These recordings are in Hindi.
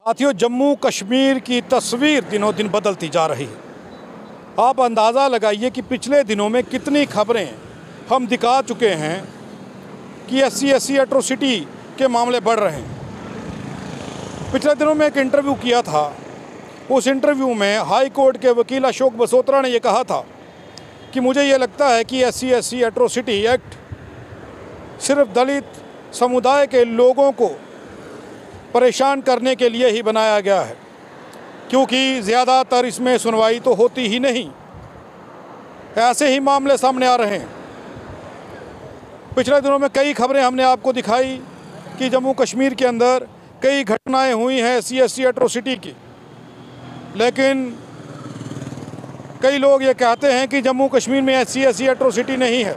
साथियों, जम्मू कश्मीर की तस्वीर दिनों दिन बदलती जा रही है। आप अंदाज़ा लगाइए कि पिछले दिनों में कितनी खबरें हम दिखा चुके हैं कि SC एट्रोसिटी के मामले बढ़ रहे हैं। पिछले दिनों में एक इंटरव्यू किया था। उस इंटरव्यू में हाई कोर्ट के वकील अशोक बसोत्रा ने यह कहा था कि मुझे ये लगता है कि SC एट्रोसिटी एक्ट सिर्फ दलित समुदाय के लोगों को परेशान करने के लिए ही बनाया गया है, क्योंकि ज़्यादातर इसमें सुनवाई तो होती ही नहीं। ऐसे ही मामले सामने आ रहे हैं। पिछले दिनों में कई खबरें हमने आपको दिखाई कि जम्मू कश्मीर के अंदर कई घटनाएं हुई हैं SC एट्रोसिटी की, लेकिन कई लोग ये कहते हैं कि जम्मू कश्मीर में SC एट्रोसिटी नहीं है।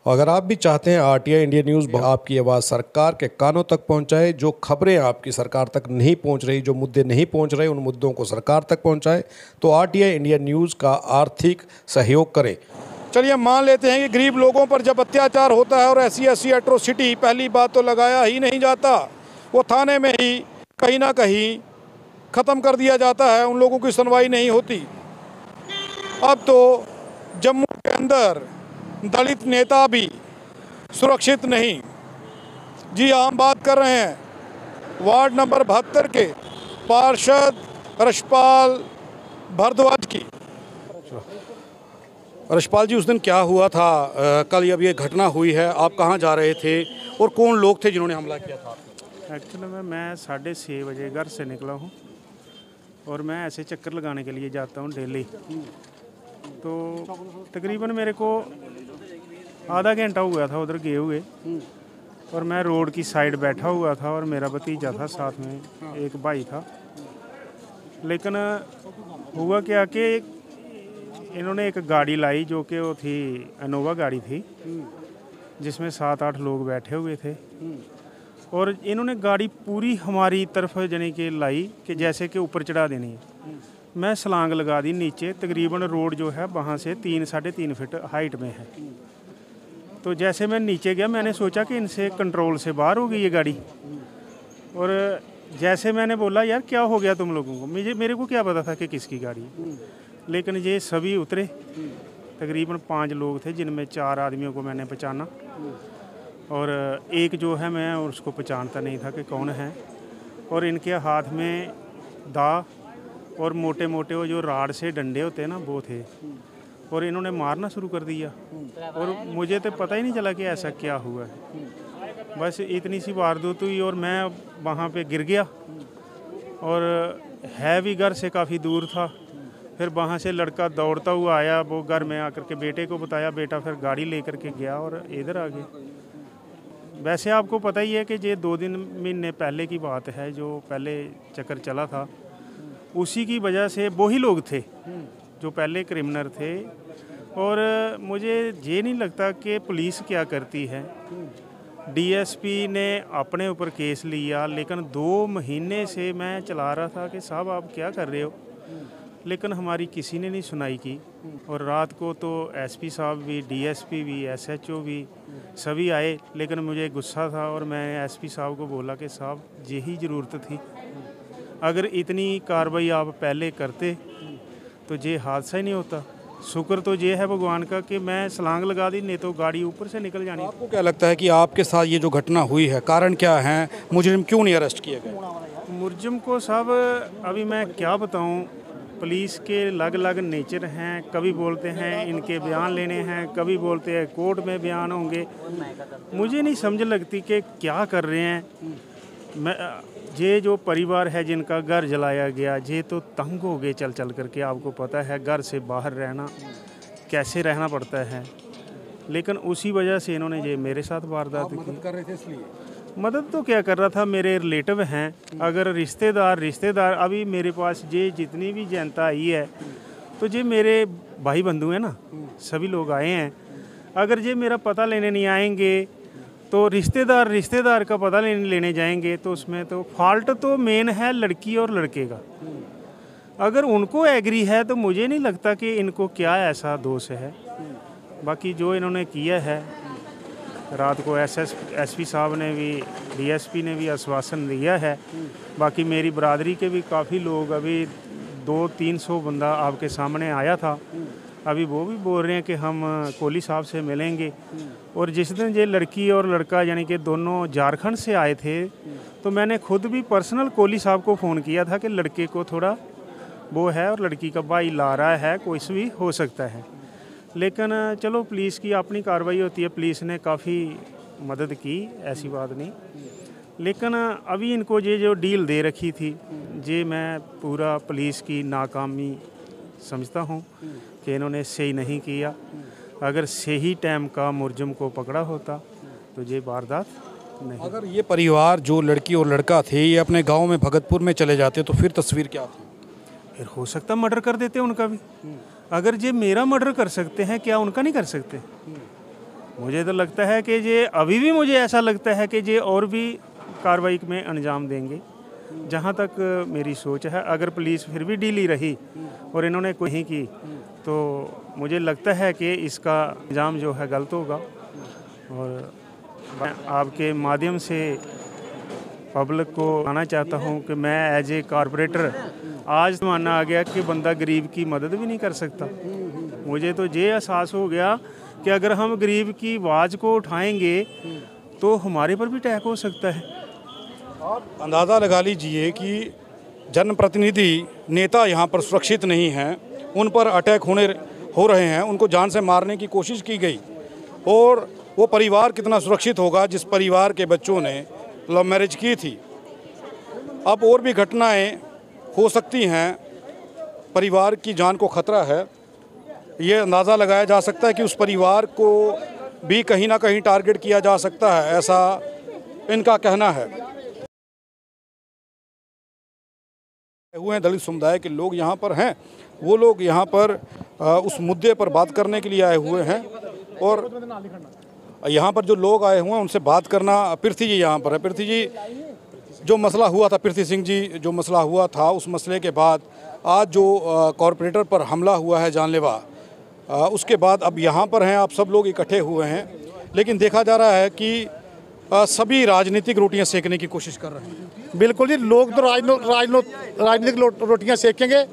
अगर आप भी चाहते हैं RTI इंडिया न्यूज़ आपकी आवाज़ सरकार के कानों तक पहुंचाए, जो खबरें आपकी सरकार तक नहीं पहुंच रही, जो मुद्दे नहीं पहुंच रहे, उन मुद्दों को सरकार तक पहुंचाए, तो RTI इंडिया न्यूज़ का आर्थिक सहयोग करें। चलिए मान लेते हैं कि गरीब लोगों पर जब अत्याचार होता है और SC एट्रोसिटी, पहली बात तो लगाया ही नहीं जाता, वो थाने में ही कहीं ना कहीं ख़त्म कर दिया जाता है, उन लोगों की सुनवाई नहीं होती। अब तो जम्मू के अंदर दलित नेता भी सुरक्षित नहीं। जी हाँ, हम बात कर रहे हैं वार्ड नंबर 72 के पार्षद रशपाल भारद्वाज की। रशपाल जी, उस दिन क्या हुआ था? कल अब ये घटना हुई है, आप कहाँ जा रहे थे और कौन लोग थे जिन्होंने हमला किया था? एक्चुअली मैं 6:30 बजे घर से निकला हूँ और मैं ऐसे चक्कर लगाने के लिए जाता हूँ डेली। तो तकरीबन मेरे को आधा घंटा हुआ था उधर गए हुए, और मैं रोड की साइड बैठा हुआ था और मेरा भतीजा था, साथ में एक भाई था। लेकिन हुआ क्या कि इन्होंने एक गाड़ी लाई जो कि वो थी इनोवा गाड़ी थी, जिसमें 7-8 लोग बैठे हुए थे, और इन्होंने गाड़ी पूरी हमारी तरफ जाने के लाई कि जैसे कि ऊपर चढ़ा देनी है। मैं छलांग लगा दी नीचे। तकरीबन रोड जो है वहाँ से 3-3.5 फीट हाइट में है। तो जैसे मैं नीचे गया, मैंने सोचा कि इनसे कंट्रोल से बाहर हो गई ये गाड़ी, और जैसे मैंने बोला यार क्या हो गया तुम लोगों को, मेरे को क्या पता था कि किसकी गाड़ी है। लेकिन ये सभी उतरे। तकरीबन 5 लोग थे, जिनमें 4 आदमियों को मैंने पहचाना और एक जो है मैं उसको पहचानता नहीं था कि कौन है। और इनके हाथ में दा और मोटे मोटे वो जो राड से डंडे होते हैं ना, वो थे, और इन्होंने मारना शुरू कर दिया। और मुझे तो पता ही नहीं चला कि ऐसा क्या हुआ है। बस इतनी सी वारदात हुई और मैं वहाँ पे गिर गया, और है भी घर से काफ़ी दूर था। फिर वहाँ से लड़का दौड़ता हुआ आया, वो घर में आकर के बेटे को बताया, बेटा फिर गाड़ी लेकर के गया और इधर आ गए। वैसे आपको पता ही है कि ये 2 महीने पहले की बात है, जो पहले चक्कर चला था, उसी की वजह से वही लोग थे जो पहले क्रिमिनल थे। और मुझे ये नहीं लगता कि पुलिस क्या करती है। DSP ने अपने ऊपर केस लिया, लेकिन 2 महीने से मैं चला रहा था कि साहब आप क्या कर रहे हो, लेकिन हमारी किसी ने नहीं सुनाई की। और रात को तो SP साहब भी, DSP भी, SHO भी सभी आए, लेकिन मुझे गुस्सा था और मैं SP साहब को बोला कि साहब यही ज़रूरत थी, अगर इतनी कार्रवाई आप पहले करते तो ये हादसा ही नहीं होता। शुक्र तो ये है भगवान का कि मैं छलांग लगा दी, नहीं तो गाड़ी ऊपर से निकल जानी। आपको क्या लगता है कि आपके साथ ये जो घटना हुई है, कारण क्या है? मुजरिम क्यों नहीं अरेस्ट किए गए? मुलजिम को साहब अभी मैं क्या बताऊं, पुलिस के अलग अलग नेचर हैं। कभी बोलते हैं इनके बयान लेने हैं, कभी बोलते हैं कोर्ट में बयान होंगे। मुझे नहीं समझ लगती कि क्या कर रहे हैं। मैं ये जो परिवार है जिनका घर जलाया गया, ये तो तंग हो गए चल चल करके। आपको पता है घर से बाहर रहना कैसे रहना पड़ता है, लेकिन उसी वजह से इन्होंने ये मेरे साथ वारदात की। मदद कर रहे थे इसलिए? मदद तो क्या कर रहा था, मेरे रिलेटिव हैं। अगर रिश्तेदार अभी मेरे पास ये जितनी भी जनता आई है, तो ये मेरे भाई बंधु हैं ना, सभी लोग आए हैं। अगर ये मेरा पता लेने नहीं आएंगे तो रिश्तेदार का पता लेने जाएंगे, तो उसमें तो फॉल्ट तो मेन है लड़की और लड़के का। अगर उनको एग्री है तो मुझे नहीं लगता कि इनको क्या ऐसा दोष है। बाकी जो इन्होंने किया है रात को एसपी साहब ने भी, डीएसपी ने भी आश्वासन दिया है। बाकी मेरी बरादरी के भी काफ़ी लोग, अभी 200-300 बंदा आपके सामने आया था, अभी वो भी बोल रहे हैं कि हम कोहली साहब से मिलेंगे। और जिस दिन ये लड़की और लड़का यानी कि दोनों झारखंड से आए थे, तो मैंने खुद भी पर्सनल कोहली साहब को फ़ोन किया था कि लड़के को थोड़ा वो है और लड़की का भाई ला रहा है, कुछ भी हो सकता है। लेकिन चलो पुलिस की अपनी कार्रवाई होती है, पुलिस ने काफ़ी मदद की, ऐसी बात नहीं। लेकिन अभी इनको ये जो डील दे रखी थी, ये मैं पूरा पुलिस की नाकामी समझता हूँ कि इन्होंने सही नहीं किया। अगर सही टाइम का मुलजिम को पकड़ा होता तो ये वारदात नहीं। अगर ये परिवार जो लड़की और लड़का थे ये अपने गांव में भगतपुर में चले जाते तो फिर तस्वीर क्या थी? फिर हो सकता मर्डर कर देते उनका भी। अगर ये मेरा मर्डर कर सकते हैं, क्या उनका नहीं कर सकते? मुझे तो लगता है कि ये अभी भी मुझे ऐसा लगता है कि ये और भी कार्रवाई में अंजाम देंगे, जहाँ तक मेरी सोच है। अगर पुलिस फिर भी ढीली रही और इन्होंने कोई नहीं की तो मुझे लगता है कि इसका अंजाम जो है गलत होगा। और मैं आपके माध्यम से पब्लिक को आना चाहता हूँ कि मैं एज ए कारपोरेटर आज मानना आ गया कि बंदा गरीब की मदद भी नहीं कर सकता। मुझे तो ये एहसास हो गया कि अगर हम गरीब की आवाज़ को उठाएंगे तो हमारे पर भी अटैक हो सकता है। आप अंदाज़ा लगा लीजिए कि जनप्रतिनिधि नेता यहाँ पर सुरक्षित नहीं हैं, उन पर अटैक हो रहे हैं, उनको जान से मारने की कोशिश की गई। और वो परिवार कितना सुरक्षित होगा जिस परिवार के बच्चों ने लव मैरिज की थी। अब और भी घटनाएं हो सकती हैं, परिवार की जान को खतरा है। ये अंदाज़ा लगाया जा सकता है कि उस परिवार को भी कहीं ना कहीं टारगेट किया जा सकता है, ऐसा इनका कहना है। हुए दलित समुदाय के लोग यहाँ पर हैं, वो लोग यहाँ पर उस मुद्दे पर बात करने के लिए आए हुए हैं। और यहाँ पर जो लोग आए हुए हैं उनसे बात करना, पृथ्वी जी यहाँ पर है। पृथ्वी जी, जो मसला हुआ था, पृथ्वी सिंह जी, जो मसला हुआ था उस मसले के बाद आज जो कॉरपोरेटर पर हमला हुआ है जानलेवा, उसके बाद अब यहाँ पर हैं, आप सब लोग इकट्ठे हुए हैं। लेकिन देखा जा रहा है कि सभी राजनीतिक रोटियां सेकने की कोशिश कर रहे हैं। बिल्कुल जी, लोग तो राजनीतिक रोटियां सेकेंगे,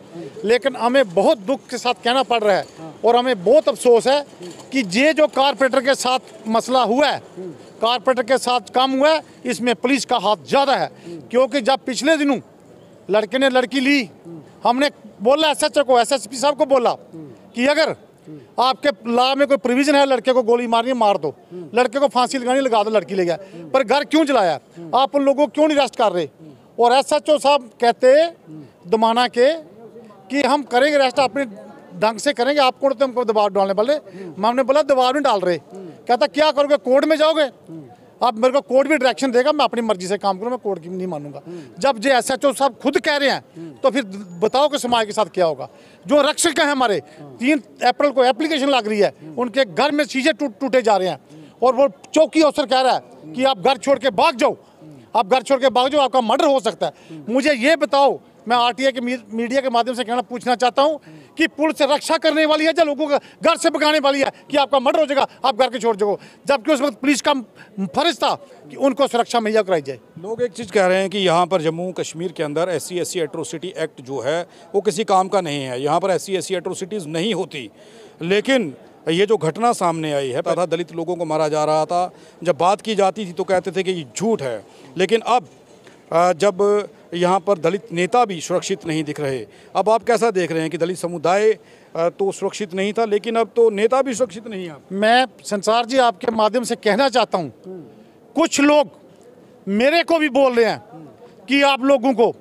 लेकिन हमें बहुत दुख के साथ कहना पड़ रहा है और हमें बहुत अफसोस है कि ये जो कारपोरेटर के साथ मसला हुआ है, कारपोरेटर के साथ काम हुआ है, इसमें पुलिस का हाथ ज़्यादा है। क्योंकि जब पिछले दिनों लड़के ने लड़की ली, हमने बोला एसएचओ को, एसएसपी साहब को बोला कि अगर आपके लॉ में कोई प्रोविजन है लड़के को गोली मारनी है मार दो, लड़के को फांसी लगानी लगा दो, लड़की ले गया। पर घर क्यों जलाया? आप उन लोगों को क्यों नहीं अरेस्ट कर रहे? और एसएचओ साहब कहते दमाना के कि हम करेंगे अरेस्ट, अपने ढंग से करेंगे, आपको तो हमको दबाव डालने वाले। हमने बोला दबाव नहीं डाल रहे। कहता क्या करोगे, कोर्ट में जाओगे? अब मेरे को कोर्ट भी डायरेक्शन देगा, मैं अपनी मर्जी से काम करूँ, मैं कोर्ट की नहीं मानूंगा। जब जे एसएचओ साहब खुद कह रहे हैं तो फिर बताओ कि समाज के साथ क्या होगा। जो रक्षक हैं हमारे, 3 अप्रैल को एप्लीकेशन लग रही है, उनके घर में शीशे टूटे जा रहे हैं और वो चौकी अफसर कह रहा है कि आप घर छोड़ के भाग जाओ, आप घर छोड़ के भाग जाओ, आपका मर्डर हो सकता है। मुझे ये बताओ, मैं आरटीआई के मीडिया के माध्यम से कहना पूछना चाहता हूँ कि पुलिस रक्षा करने वाली है या लोगों को घर से भगाने वाली है कि आपका मर्डर हो जाएगा, आप घर के छोड़ जाओ, जबकि उस वक्त पुलिस का फर्ज था कि उनको सुरक्षा मुहैया कराई जाए। लोग एक चीज़ कह रहे हैं कि यहाँ पर जम्मू कश्मीर के अंदर SC एट्रोसिटी एक्ट जो है वो किसी काम का नहीं है, यहाँ पर SC एट्रोसिटीज़ नहीं होती। लेकिन ये जो घटना सामने आई है, पता दलित लोगों को मारा जा रहा था, जब बात की जाती थी तो कहते थे कि ये झूठ है। लेकिन अब जब यहाँ पर दलित नेता भी सुरक्षित नहीं दिख रहे, अब आप कैसा देख रहे हैं कि दलित समुदाय तो सुरक्षित नहीं था, लेकिन अब तो नेता भी सुरक्षित नहीं है? मैं संसार जी आपके माध्यम से कहना चाहता हूँ, कुछ लोग मेरे को भी बोल रहे हैं कि आप लोगों को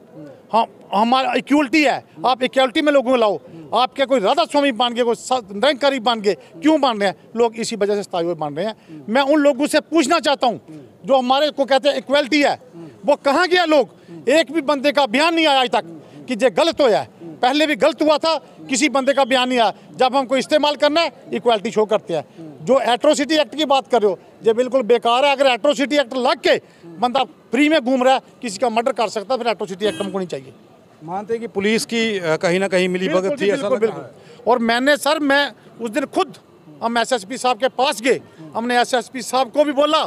हमारा इक्वलिटी है, आप इक्वलिटी में लोगों को लाओ। आपके कोई राधा स्वामी बन गए, कोई निरंकारी बन गए, क्यों बन रहे हैं? लोग इसी वजह से स्थायी बन रहे हैं। मैं उन लोगों से पूछना चाहता हूँ जो हमारे को कहते हैं इक्वलिटी है, वो कहाँ गया? लोग एक भी बंदे का बयान नहीं आया आज तक कि ये गलत होया है। पहले भी गलत हुआ था, किसी बंदे का बयान नहीं आया। जब हमको इस्तेमाल करना है, इक्वलिटी शो करते हैं। जो एट्रोसिटी एक्ट की बात कर रहे हो, ये बिल्कुल बेकार है। अगर एट्रोसिटी एक्ट लग के बंदा फ्री में घूम रहा है, किसी का मर्डर कर सकता है, फिर एट्रोसिटी एक्ट हमको नहीं चाहिए। मानते हैं कि पुलिस की कहीं ना कहीं मिली भगत थी, ऐसा बिल्कुल। और मैंने सर, मैं उस दिन खुद हम एसएसपी साहब के पास गए, हमने एसएसपी साहब को भी बोला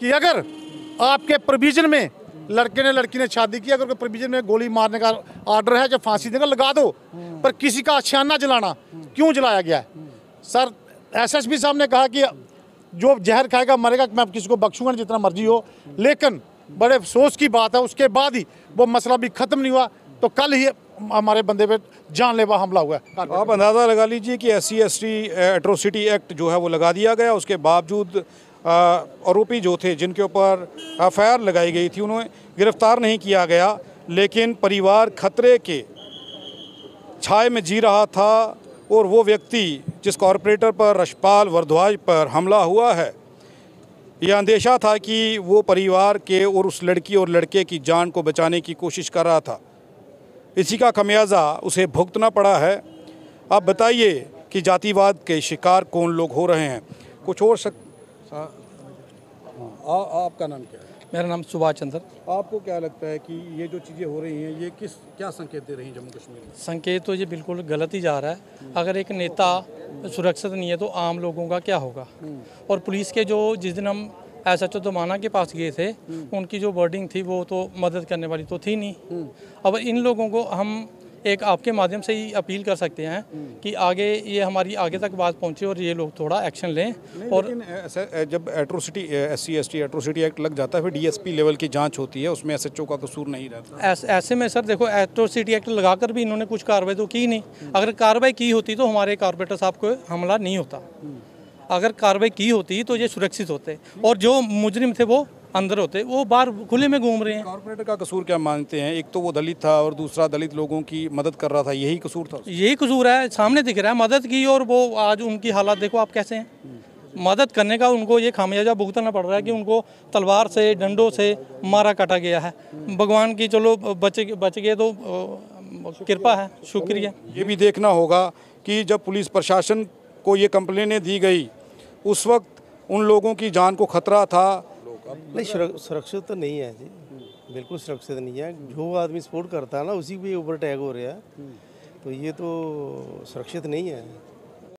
कि अगर आपके प्रोविजन में लड़के ने लड़की ने शादी की, अगर कोई प्रोविजन में गोली मारने का ऑर्डर है, जब फांसी देगा लगा दो, पर किसी का आशियाना जलाना क्यों जलाया गया है? सर एसएसपी साहब ने कहा कि जो जहर खाएगा मरेगा, मैं किसी को बख्शूंगा नहीं जितना मर्जी हो, लेकिन बड़े अफसोस की बात है उसके बाद ही वो मसला भी ख़त्म नहीं हुआ, तो कल ही हमारे बंदे पे जानलेवा हमला हुआ है। आप अंदाज़ा लगा लीजिए कि SC/ST एट्रोसिटी एक्ट जो है वो लगा दिया गया, उसके बावजूद आरोपी जो थे जिनके ऊपर FIR लगाई गई थी उन्हें गिरफ्तार नहीं किया गया, लेकिन परिवार खतरे के छाए में जी रहा था। और वो व्यक्ति जिस कॉरपोरेटर पर, रशपाल भारद्वाज पर हमला हुआ है, यह अंदेशा था कि वो परिवार के और उस लड़की और लड़के की जान को बचाने की कोशिश कर रहा था। इसी का खमियाजा उसे भुगतना पड़ा है। आप बताइए कि जातिवाद के शिकार कौन लोग हो रहे हैं? कुछ और आपका नाम क्या है? मेरा नाम सुभाष चंद्र। आपको क्या लगता है कि ये जो चीज़ें हो रही हैं ये क्या संकेत दे रही हैं जम्मू कश्मीर में? संकेत तो ये बिल्कुल गलत ही जा रहा है। अगर एक नेता सुरक्षित नहीं है तो आम लोगों का क्या होगा? और पुलिस के जो जिस दिन हम SHO दोमाना के पास गए थे, उनकी जो वर्डिंग थी वो तो मदद करने वाली तो थी नहीं। अब इन लोगों को हम एक आपके माध्यम से ही अपील कर सकते हैं कि आगे ये हमारी आगे तक बात पहुंचे और ये लोग थोड़ा एक्शन लें। और जब एट्रोसिटी SC/ST एट्रोसिटी एक्ट लग जाता है फिर DSP लेवल की जांच होती है, उसमें SHO का कसूर नहीं रहता। ऐसे में सर देखो, एट्रोसिटी एक्ट लगाकर भी इन्होंने कुछ कार्रवाई तो की नहीं। अगर कार्रवाई की होती तो हमारे कॉर्पोरेटर साहब को हमला नहीं होता। अगर कार्रवाई की होती तो ये सुरक्षित होते और जो मुजरिम थे वो अंदर होते, वो बाहर खुले में घूम रहे हैं। कॉर्पोरेटर का कसूर क्या मानते हैं? एक तो वो दलित था और दूसरा दलित लोगों की मदद कर रहा था, यही कसूर था? यही कसूर है, सामने दिख रहा है। मदद की और वो आज उनकी हालात देखो आप कैसे हैं। मदद करने का उनको ये खामियाजा भुगतना पड़ रहा है कि उनको तलवार से, डंडों से मारा काटा गया है। भगवान की चलो बच गए तो कृपा है, शुक्रिया। ये भी देखना होगा कि जब पुलिस प्रशासन को ये कंप्लेनें दी गई उस वक्त उन लोगों की जान को खतरा था। नहीं, सुरक्षित तो नहीं है जी, बिल्कुल सुरक्षित नहीं है। जो आदमी सपोर्ट करता है ना उसी के ऊपर अटैक हो रहा है, तो ये तो सुरक्षित नहीं है।